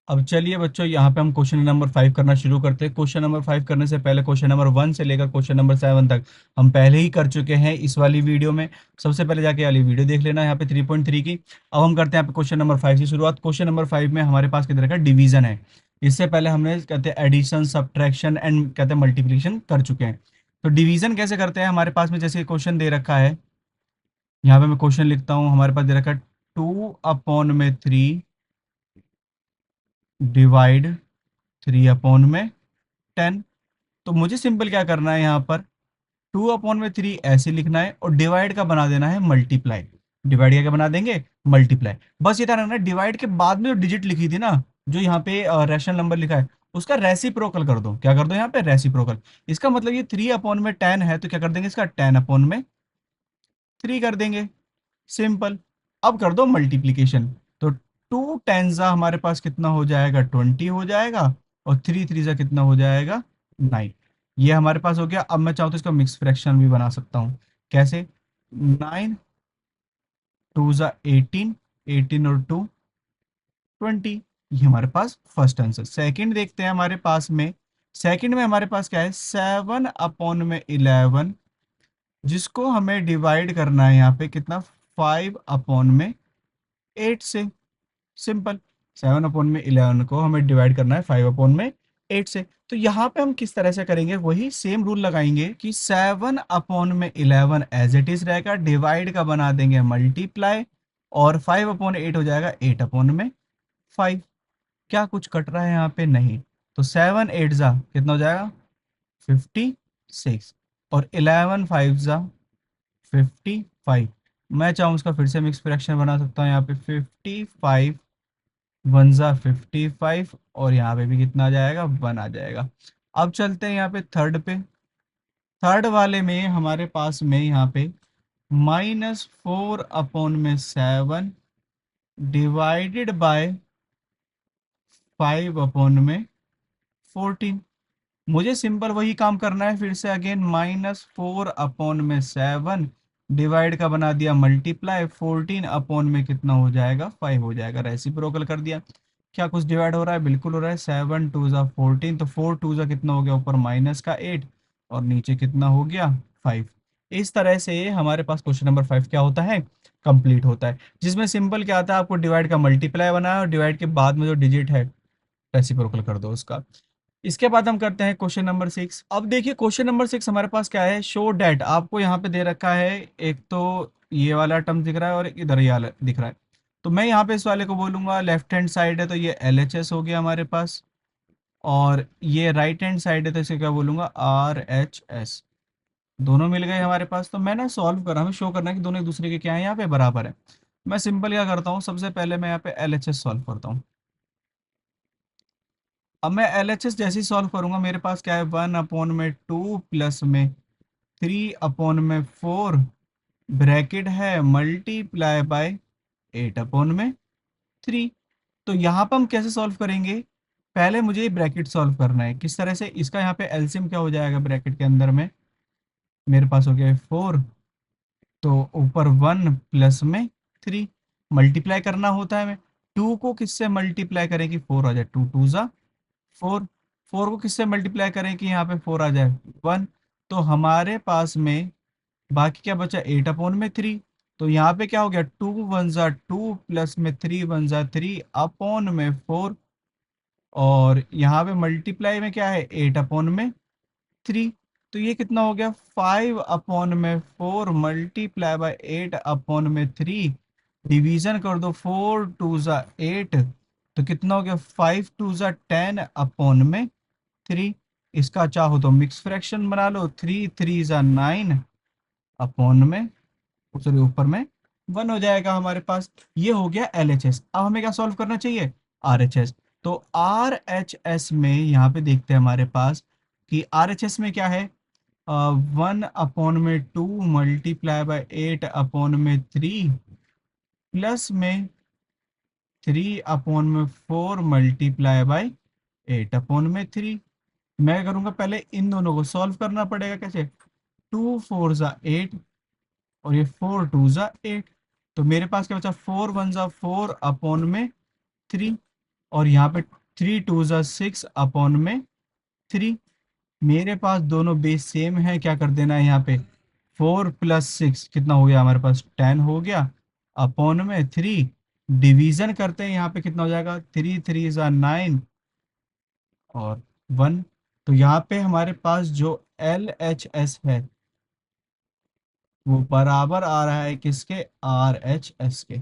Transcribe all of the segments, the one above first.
अब चलिए बच्चों, यहाँ पे हम क्वेश्चन नंबर 5 करना शुरू करते हैं। क्वेश्चन नंबर 5 करने से पहले क्वेश्चन नंबर 1 से लेकर क्वेश्चन नंबर 7 तक हम पहले ही कर चुके हैं इस वाली वीडियो में। सबसे पहले जाके वाली वीडियो देख लेना यहाँ पे 3.3 की। अब हम करते हैं यहाँ पे क्वेश्चन नंबर 5 की शुरुआत। क्वेश्चन नंबर 5 में हमारे पास किधर का डिवीजन है। इससे पहले हमने कहते हैं एडिशन, सब्ट्रैक्शन एंड कहते हैं मल्टीप्लिकेशन कर चुके हैं। तो डिवीजन कैसे करते हैं, हमारे पास में जैसे क्वेश्चन दे रखा है, यहाँ पे मैं क्वेश्चन लिखता हूँ। हमारे पास दे रखा है 2/3 डिवाइड 3/10। तो मुझे सिंपल क्या करना है, यहाँ पर 2/3 ऐसे लिखना है और डिवाइड का बना देना है मल्टीप्लाई। डिवाइड क्या बना देंगे, मल्टीप्लाई। बस ये ध्यान रखना, डिवाइड के बाद में जो डिजिट लिखी थी ना, जो यहाँ पे रैशनल नंबर लिखा है, उसका रेसिप्रोकल कर दो। क्या कर दो यहाँ पे, रेसिप्रोकल। इसका मतलब ये 3/10 है, तो क्या कर देंगे इसका 10/3 कर देंगे। सिंपल। अब कर दो मल्टीप्लीकेशन। तो 2 10 हमारे पास कितना हो जाएगा, 20 हो जाएगा। और 3 3 कितना हो जाएगा, 9। ये हमारे पास हो गया। अब मैं चाहूँ तो इसका मिक्स फ्रैक्शन भी बना सकता हूँ। कैसे, 9 2 18, 18 और 2 20। ये हमारे पास फर्स्ट आंसर। सेकंड देखते हैं हमारे पास में। सेकंड में हमारे पास क्या है, 7/11, जिसको हमें डिवाइड करना है यहाँ पे कितना, 5/8 से। सिंपल। 7/11 को हमें डिवाइड करना है 5/8 से। तो यहाँ पे हम किस तरह से करेंगे, वही सेम रूल लगाएंगे कि 7/11 एज इट इज रहेगा, डिवाइड का बना देंगे मल्टीप्लाई, और 5/8 हो जाएगा 8/5। क्या कुछ कट रहा है यहाँ पे, नहीं। तो 7 8 जा कितना हो जाएगा, 56। और 11 5 जा 55। मैं चाहूँ उसका फिर से मिक्स फ्रैक्शन बना सकता हूँ। यहाँ पे 55 1 जा 55, और यहाँ पे भी कितना आ जाएगा, 1 आ जाएगा। अब चलते हैं यहाँ पे थर्ड पे। थर्ड वाले में हमारे पास में यहाँ पे -4/7 डिवाइडेड बाय 5/14। मुझे सिंपल वही काम करना है, फिर से अगेन -4/7 डिवाइड का बना दिया मल्टीप्लाई, 14 में कितना हो जाएगा, 5 हो जाएगा। रेसिप्रोकल कर दिया। क्या कुछ डिवाइड हो रहा है, बिल्कुल हो रहा है। 7 2 जा 14, तो 4 2 जा कितना हो गया, ऊपर -8, और नीचे कितना हो गया, 5। इस तरह से हमारे पास क्वेश्चन नंबर 5 क्या होता है, कंप्लीट होता है। जिसमें सिंपल क्या आता है, आपको डिवाइड का मल्टीप्लाई बनाया और डिवाइड के बाद में जो डिजिट है रेसिप्रोकल कर दो उसका। इसके बाद हम करते हैं क्वेश्चन नंबर 6। अब देखिए क्वेश्चन नंबर 6 हमारे पास क्या है, शो डेट। आपको यहाँ पे दे रखा है, एक तो ये वाला टर्म दिख रहा है और एक इधर ये वाला दिख रहा है। तो मैं यहाँ पे इस वाले को बोलूंगा, लेफ्ट हैंड साइड है तो ये LHS हो गया हमारे पास, और ये राइट हैंड साइड है तो इसे क्या बोलूंगा, RHS। दोनों मिल गए हमारे पास। तो मैं ना सॉल्व कर रहा हूँ, शो करना है कि दोनों एक दूसरे के क्या है, यहाँ पे बराबर है। मैं सिंपल क्या करता हूँ, सबसे पहले मैं यहाँ पे LHS सॉल्व करता हूँ। अब मैं LHS जैसे ही सॉल्व करूंगा, मेरे पास क्या है, 1/2 प्लस में 3/4 ब्रैकेट है मल्टीप्लाई बाय 8/3। तो यहाँ पर हम कैसे सॉल्व करेंगे, पहले मुझे ये ब्रैकेट सॉल्व करना है। किस तरह से, इसका यहाँ पे एलसीएम क्या हो जाएगा, ब्रैकेट के अंदर में मेरे पास हो गया 4, तो ऊपर 1 प्लस में 3 मल्टीप्लाई करना होता है। हमें 2 को किससे मल्टीप्लाई करें कि 4 आ जाए, 2 2 जा 4। 4 को किससे मल्टीप्लाई करें कि यहाँ पे 4 आ जाए, 1। तो हमारे पास में बाकी क्या बचा, 8/3। तो यहाँ पे क्या हो गया, 2 1 जा 2 प्लस में 3 1 जा 3/4। और यहाँ पे मल्टीप्लाई में क्या है, 8/3। तो ये कितना हो गया, 5/4 मल्टीप्लाई बाय 8/3। डिवीजन कर दो, 4 2 जा 8, तो कितना हो गया, 5 2 जा 10/3। इसका चाहो तो मिक्स फ्रैक्शन बना लो, 3 3 जा 9 सॉरी ऊपर में 1 हो जाएगा हमारे पास। ये हो गया LHS। अब हमें क्या सॉल्व करना चाहिए, RHS। तो RHS में यहाँ पे देखते हैं हमारे पास कि RHS में क्या है, 1/2 मल्टीप्लाई बाय 8/3 प्लस में 3/4 मल्टीप्लाई बाय 8/3। मैं करूँगा, पहले इन दोनों को सॉल्व करना पड़ेगा। कैसे, 2 4 जा 8, और ये 4 2 जा 8। तो मेरे पास क्या बचा, 4 1 जा 4/3। और यहाँ पे 3 2 ज़ा 6 अपॉन में 3। मेरे पास दोनों बेस सेम है, क्या कर देना है यहाँ पे, 4 + 6 कितना हो गया हमारे पास, 10 हो गया, अपॉन में 3। डिवीजन करते हैं यहाँ पे, कितना हो जाएगा, 3 3 ज़ा 9 और 1। तो यहाँ पे हमारे पास जो LHS है वो बराबर आ रहा है किसके, RHS के।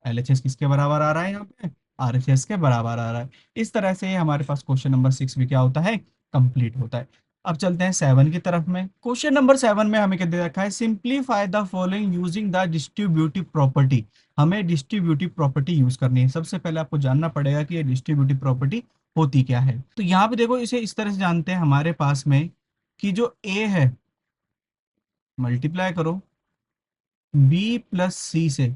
LHS किसके बराबर आ रहा है यहाँ पे, RHS के बराबर आ रहा है। इस तरह से हमारे पास क्वेश्चन नंबर 6 भी क्या होता है, कंप्लीट होता है। अब चलते हैं 7 की तरफ में। क्वेश्चन नंबर 7 में हमें क्या दे रखा है, simplify the following using the distributive property. हमें डिस्ट्रीब्यूटिव प्रॉपर्टी यूज करनी है। सबसे पहले आपको जानना पड़ेगा कि ये डिस्ट्रीब्यूटिव प्रॉपर्टी होती क्या है। तो यहाँ पे देखो, इसे इस तरह से जानते हैं हमारे पास में कि जो A है, मल्टीप्लाई करो B + C से।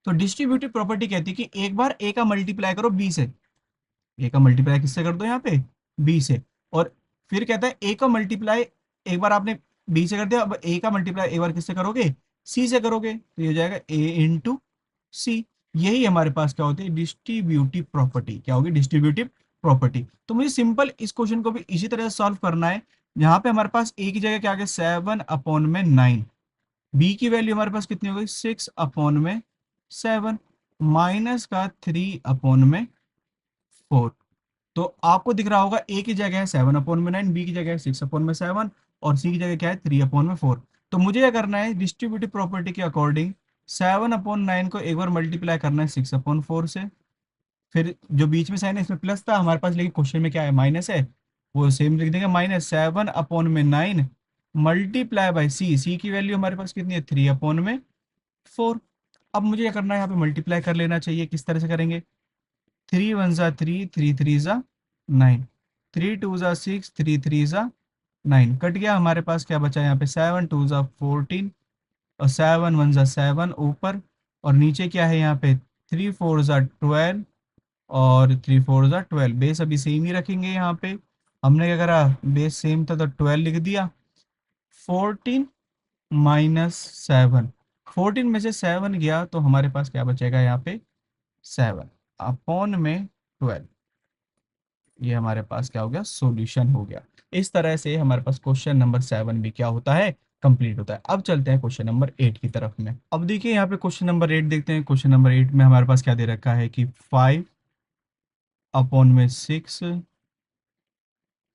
तो डिस्ट्रीब्यूटिव प्रॉपर्टी कहती है कि एक बार ए का मल्टीप्लाई करो बी से। ए का मल्टीप्लाई किससे कर दो यहाँ पे, बी से। और फिर कहता है ए का मल्टीप्लाई, एक बार आपने बी से कर दिया, अब ए का मल्टीप्लाई एक बार किससे करोगे, सी से करोगे, तो ये हो जाएगा ए इंटू सी। यही हमारे पास क्या होती है, डिस्ट्रीब्यूटिव प्रॉपर्टी। क्या होगी, डिस्ट्रीब्यूटिव प्रॉपर्टी। तो मुझे सिंपल इस क्वेश्चन को भी इसी तरह सॉल्व करना है। यहाँ पे हमारे पास ए की जगह क्या आ गया, 7/9। बी की वैल्यू हमारे पास कितनी हो गई, 6/7, माइनस का 3/4। तो आपको दिख रहा होगा ए की जगह है 7/9, बी की जगह है 6/7 और सी की जगह क्या है 3/4। तो मुझे क्या करना है, डिस्ट्रीब्यूटिव प्रॉपर्टी के अकॉर्डिंग 7/9 को एक बार मल्टीप्लाई करना है 6/4 से। फिर जो बीच में साइन है इसमें प्लस था हमारे पास, लेकिन क्वेश्चन में क्या है, माइनस है, वो सेम लिख देंगे, -7/9 मल्टीप्लाई बाई सी। सी की वैल्यू हमारे पास कितनी है, 3/4। अब मुझे क्या करना है, यहाँ पे मल्टीप्लाई कर लेना चाहिए। किस तरह से करेंगे, 3 1 ज़ा 3, 3 3 ज़ा 9, 3 2 ज़ा 6, 3 3 ज़ा 9, कट गया। हमारे पास क्या बचा यहाँ पे, 7 2 ज़ा 14 और 7 1 ज़ा 7 ऊपर, और नीचे क्या है यहाँ पे, 3 4 ज़ा 12 और 3 4 ज़ा 12। बेस अभी सेम ही रखेंगे यहाँ पे। हमने क्या करा, बेस सेम था तो 12 लिख दिया। 14 - 7, 14 में से 7 गया तो हमारे पास क्या बचेगा यहाँ पे, 7/12। ये हमारे पास क्या हो गया, सॉल्यूशन हो गया। इस तरह से हमारे पास क्वेश्चन नंबर 7 भी क्या होता है, कंप्लीट होता है। अब चलते हैं क्वेश्चन नंबर 8 की तरफ में। अब देखिए यहाँ पे क्वेश्चन नंबर 8 देखते हैं। क्वेश्चन नंबर 8 में हमारे पास क्या दे रखा है कि 5/6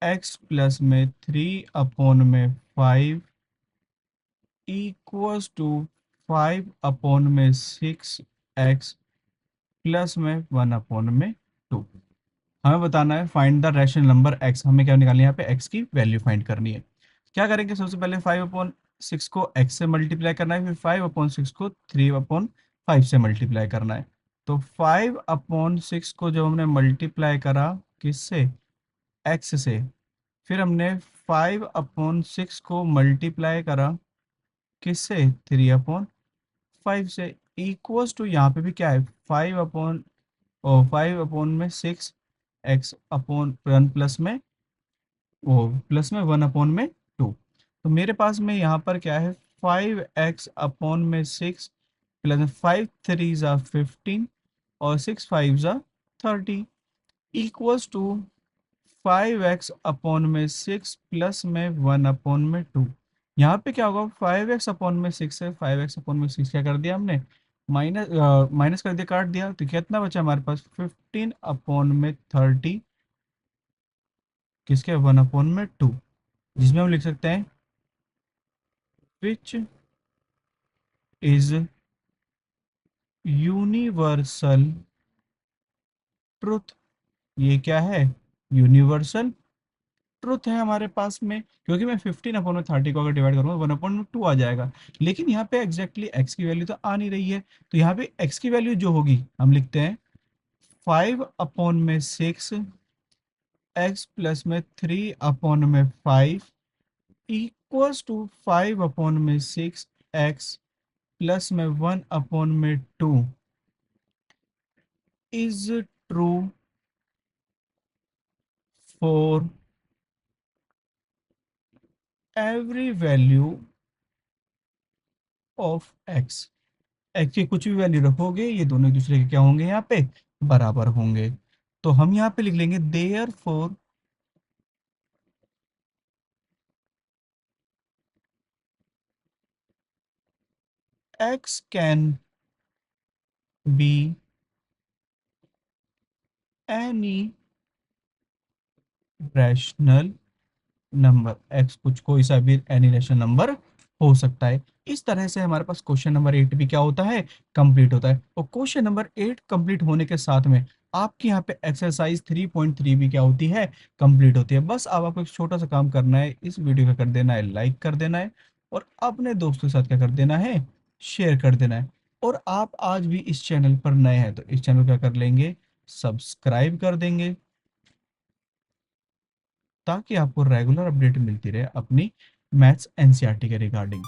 x प्लस में 3/5 इक्वल्स टू 5/6 x प्लस में 1/2। हमें बताना है find the rational number x। हमें क्या निकालनी है, यहाँ पे x की वैल्यू फाइंड करनी है। क्या करेंगे, सबसे पहले 5/6 को x से मल्टीप्लाई करना है, फिर 5/6 को 3/5 से मल्टीप्लाई करना है। तो 5/6 को जब हमने मल्टीप्लाई करा किससे, x से, फिर हमने 5/6 को मल्टीप्लाई करा किससे, 3/5 से, इक्वल्स टू यहाँ पे भी क्या है, 5/6 एक्स अपॉन 1 प्लस में, वो प्लस में 1/2। तो मेरे पास में यहाँ पर क्या है, 5x/6 प्लस 5 3 ज़ा 15 और 6 5 ज़ा 30 इक्वल्स टू 5x/6 प्लस में 1/2। यहाँ पे क्या होगा, 5x/6 है, 5x/6 क्या कर दिया हमने, माइनस माइनस कर दिया, काट दिया, तो कितना बचा हमारे पास, 15/30 किसके, 1/2, जिसमें हम लिख सकते हैं विच इज यूनिवर्सल ट्रुथ। ये क्या है, यूनिवर्सल ट्रुथ है हमारे पास में, क्योंकि मैं 15/30 को अगर डिवाइड करूंगा 1/2 आ जाएगा। लेकिन यहाँ पे एग्जैक्टली एक्स की वैल्यू तो आ नहीं रही है। तो यहाँ पे एक्स की वैल्यू जो होगी हम लिखते हैं 5/6 एक्स प्लस में 3/5 इक्वल्स टू 5/6 एक्स प्लस में 1/2 is true for every value of x. X की कुछ भी वैल्यू रखोगे ये दोनों एक दूसरे के क्या होंगे, यहाँ पे बराबर होंगे। तो हम यहाँ पे लिख लेंगे there for x can be any rational number. X कुछ कोई सा भी एनी रैशनल नंबर हो सकता है। इस तरह से हमारे पास क्वेश्चन नंबर 8 भी क्या होता है, कंप्लीट होता है। और क्वेश्चन नंबर 8 कंप्लीट होने के साथ में आपके यहाँ पे एक्सरसाइज 3.3 भी क्या होती है, कंप्लीट होती है। बस अब आपको एक छोटा सा काम करना है, इस वीडियो का कर देना है लाइक कर देना है, और अपने दोस्तों के साथ क्या कर देना है, शेयर कर देना है। और आप आज भी इस चैनल पर नए हैं तो इस चैनल को क्या कर लेंगे, सब्सक्राइब कर देंगे, ताकि आपको रेगुलर अपडेट मिलती रहे अपनी मैथ्स एनसीईआरटी के रिगार्डिंग।